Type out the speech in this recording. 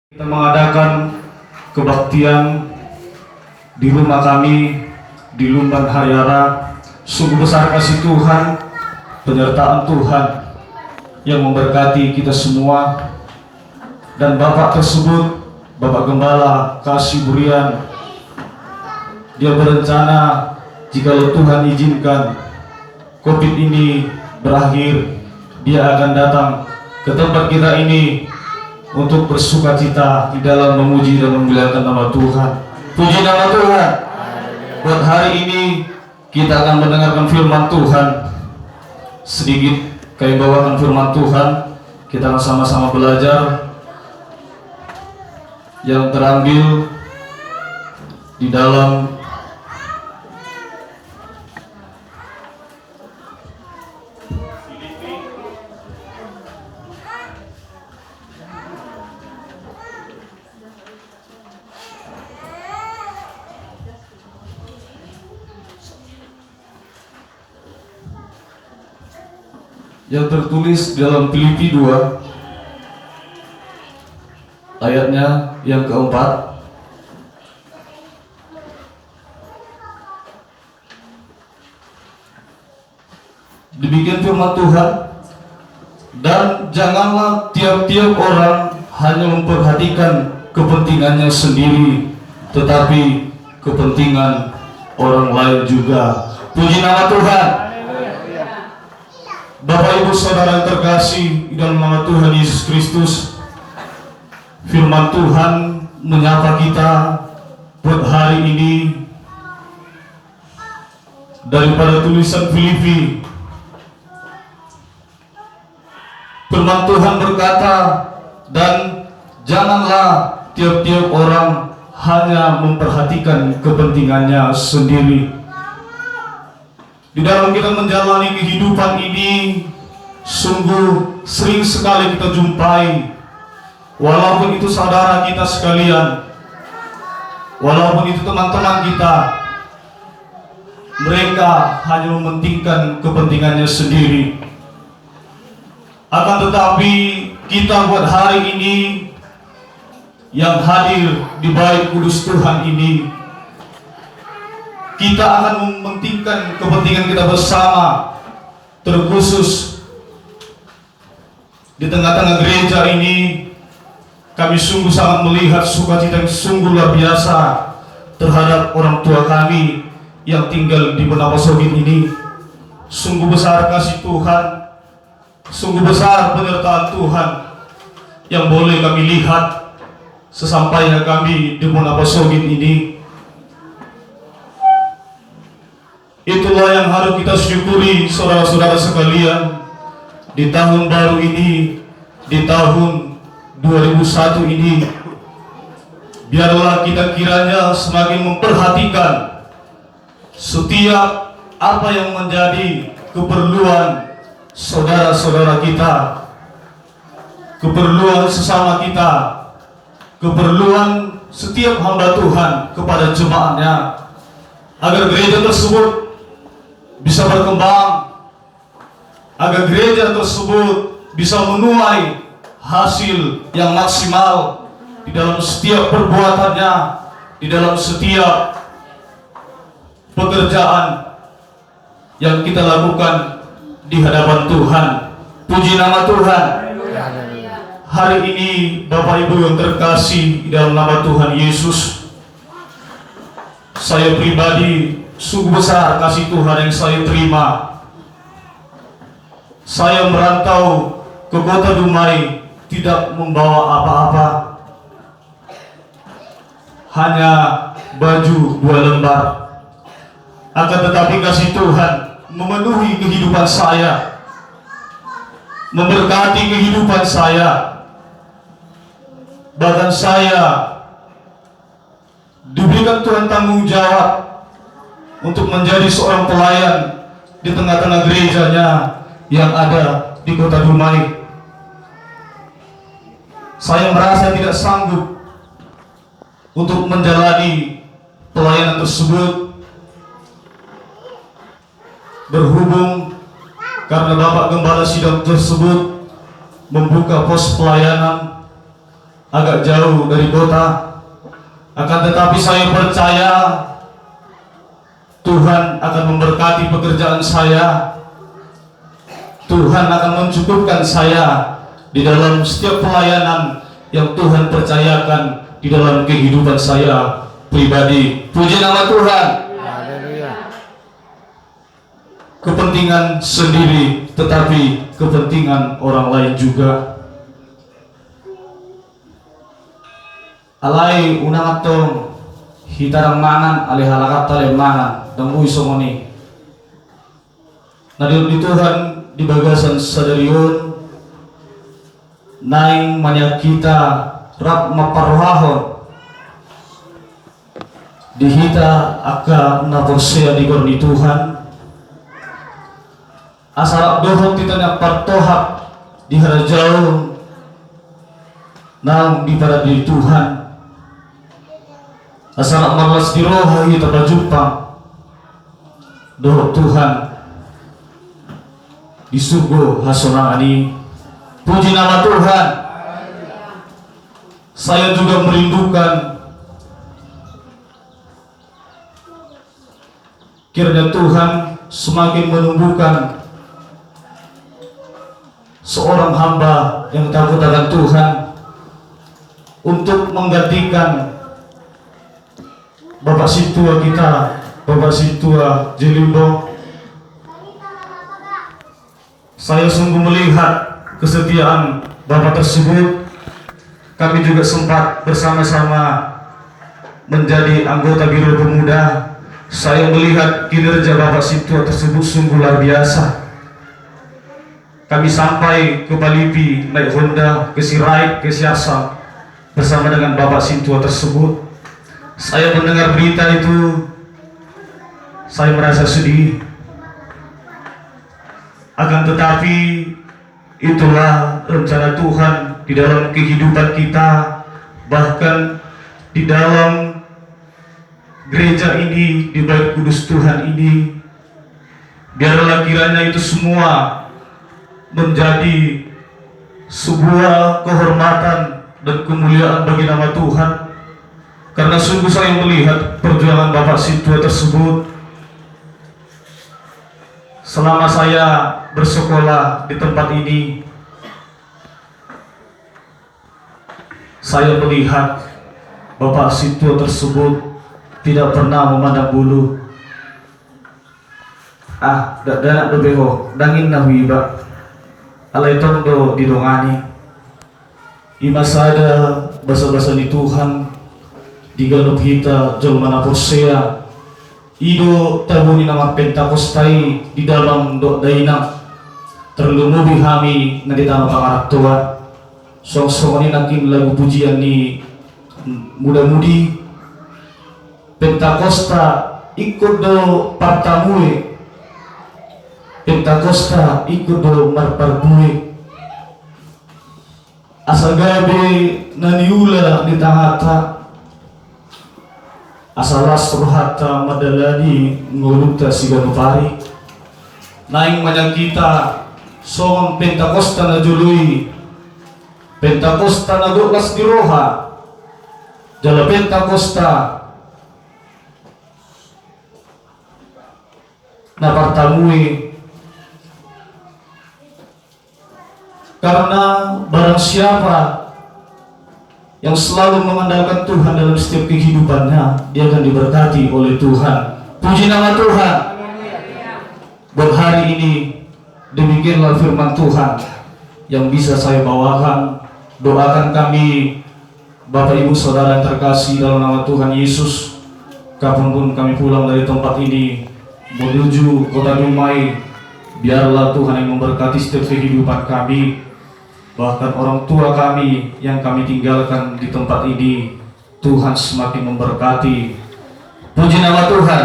Kita mengadakan kebaktian di rumah kami di Lumban Haryara. Sungguh besar kasih Tuhan, penyertaan Tuhan yang memberkati kita semua. Dan Bapak tersebut, Bapak Gembala Kasih Burian, dia berencana jika Tuhan izinkan COVID ini berakhir, dia akan datang ke tempat kita ini untuk bersuka cita di dalam memuji dan memuliakan nama Tuhan. Puji nama Tuhan. Buat hari ini kita akan mendengarkan firman Tuhan. Sedikit kami bawakan firman Tuhan. Kita akan sama-sama belajar yang terambil di dalam yang tertulis dalam Filipi 2 ayatnya yang keempat. Demikian firman Tuhan, dan janganlah tiap-tiap orang hanya memperhatikan kepentingannya sendiri, tetapi kepentingan orang lain juga. Puji nama Tuhan. Bapak Ibu Saudara yang terkasih dalam nama Tuhan Yesus Kristus, firman Tuhan menyapa kita buat hari ini daripada tulisan Filipi. Firman Tuhan berkata, dan janganlah tiap-tiap orang hanya memperhatikan kepentingannya sendiri. Di dalam kita menjalani kehidupan ini, sungguh sering sekali kita jumpai, walaupun itu saudara kita sekalian, walaupun itu teman-teman kita, mereka hanya mementingkan kepentingannya sendiri. Akan tetapi kita buat hari ini yang hadir di bait kudus Tuhan ini, kita akan mementingkan kepentingan kita bersama, terkhusus di tengah-tengah gereja ini. Kami sungguh sangat melihat sukacita yang sungguh luar biasa terhadap orang tua kami yang tinggal di Benapasogi ini. Sungguh besar kasih Tuhan, sungguh besar penyertaan Tuhan yang boleh kami lihat sesampainya kami di Benapasogi ini. Itulah yang harus kita syukuri saudara-saudara sekalian di tahun baru ini, di tahun 2001 ini. Biarlah kita kiranya semakin memperhatikan setiap apa yang menjadi keperluan saudara-saudara kita, keperluan sesama kita, keperluan setiap hamba Tuhan kepada jemaatnya, agar gereja tersebut bisa berkembang, agar gereja tersebut bisa menuai hasil yang maksimal di dalam setiap perbuatannya, di dalam setiap pekerjaan yang kita lakukan di hadapan Tuhan. Puji nama Tuhan. Hari ini Bapak Ibu yang terkasih di dalam nama Tuhan Yesus, saya pribadi sungguh besar kasih Tuhan yang saya terima. Saya merantau ke kota Dumai tidak membawa apa-apa, hanya baju 2 lembar. Akan tetapi kasih Tuhan memenuhi kehidupan saya, memberkati kehidupan saya. Bahkan saya diberikan Tuhan tanggung jawab untuk menjadi seorang pelayan di tengah-tengah gerejanya yang ada di kota Dumai. Saya merasa tidak sanggup untuk menjalani pelayanan tersebut, berhubung karena Bapak Gembala Sidang tersebut membuka pos pelayanan agak jauh dari kota. Akan tetapi saya percaya Tuhan akan memberkati pekerjaan saya. Tuhan akan mencukupkan saya di dalam setiap pelayanan yang Tuhan percayakan di dalam kehidupan saya pribadi. Puji nama Tuhan. Haleluya. Kepentingan sendiri, tetapi kepentingan orang lain juga. Alai unang atong hitarang mangan alih halakat tali mangan tangguy somoni. Nadiut di Tuhan di bagasan sadarion naing manyakita rap maparohahon dihita aka naporsea di gorni Tuhan asarap dohok titanya partohak di harajau nang di pada diri Tuhan asarap malas di roha hita berjumpa dohok Tuhan di surga hasonangani. Puji nama Tuhan. Saya juga merindukan kiranya Tuhan semakin menumbuhkan seorang hamba yang takut akan Tuhan untuk menggantikan Bapak Situa kita, Bapak Situa Jelimbo. Saya sungguh melihat kesetiaan Bapak tersebut. Kami juga sempat bersama-sama menjadi anggota Biro Pemuda. Saya melihat kinerja Bapak Situa tersebut sungguh luar biasa. Kami sampai ke Balipi, naik Honda, ke Sirait, ke Siasa bersama dengan Bapak Situa tersebut. Saya mendengar berita itu, saya merasa sedih. Akan tetapi itulah rencana Tuhan di dalam kehidupan kita, bahkan di dalam gereja ini, di Bait Kudus Tuhan ini. Biarlah kiranya itu semua menjadi sebuah kehormatan dan kemuliaan bagi nama Tuhan. Karena sungguh saya melihat perjuangan Bapak Situa tersebut selama saya bersekolah di tempat ini. Saya melihat Bapak Situa tersebut tidak pernah memandang bulu. Danak bebeho dangin na wiba alay tondo didongani imasada basa-basa ni Tuhan digalup hita jol manaporsea ido tabuni nama Pentakostai di dalam do daina terlumubi hami na ditama pangarap Tuhan. Song-song nakin lagu pujian ni muda-mudi Pentakosta ikut do partamue, Pentakosta ikut do marparbue, asal gabe naniula di tangata, asal lasrohata madalani nguluta siganupari, naing manyang kita song Pentakosta na jului, Pentakosta na goklas di roha, jala Pentakosta na partamui. Karena barang siapa yang selalu mengandalkan Tuhan dalam setiap kehidupannya, dia akan diberkati oleh Tuhan. Puji nama Tuhan. Buat hari ini demikianlah firman Tuhan yang bisa saya bawakan. Doakan kami Bapak Ibu Saudara yang terkasih dalam nama Tuhan Yesus, kapanpun kami pulang dari tempat ini menuju kota Dumai, biarlah Tuhan yang memberkati setiap kehidupan kami, bahkan orang tua kami yang kami tinggalkan di tempat ini. Tuhan semakin memberkati. Puji nama Tuhan.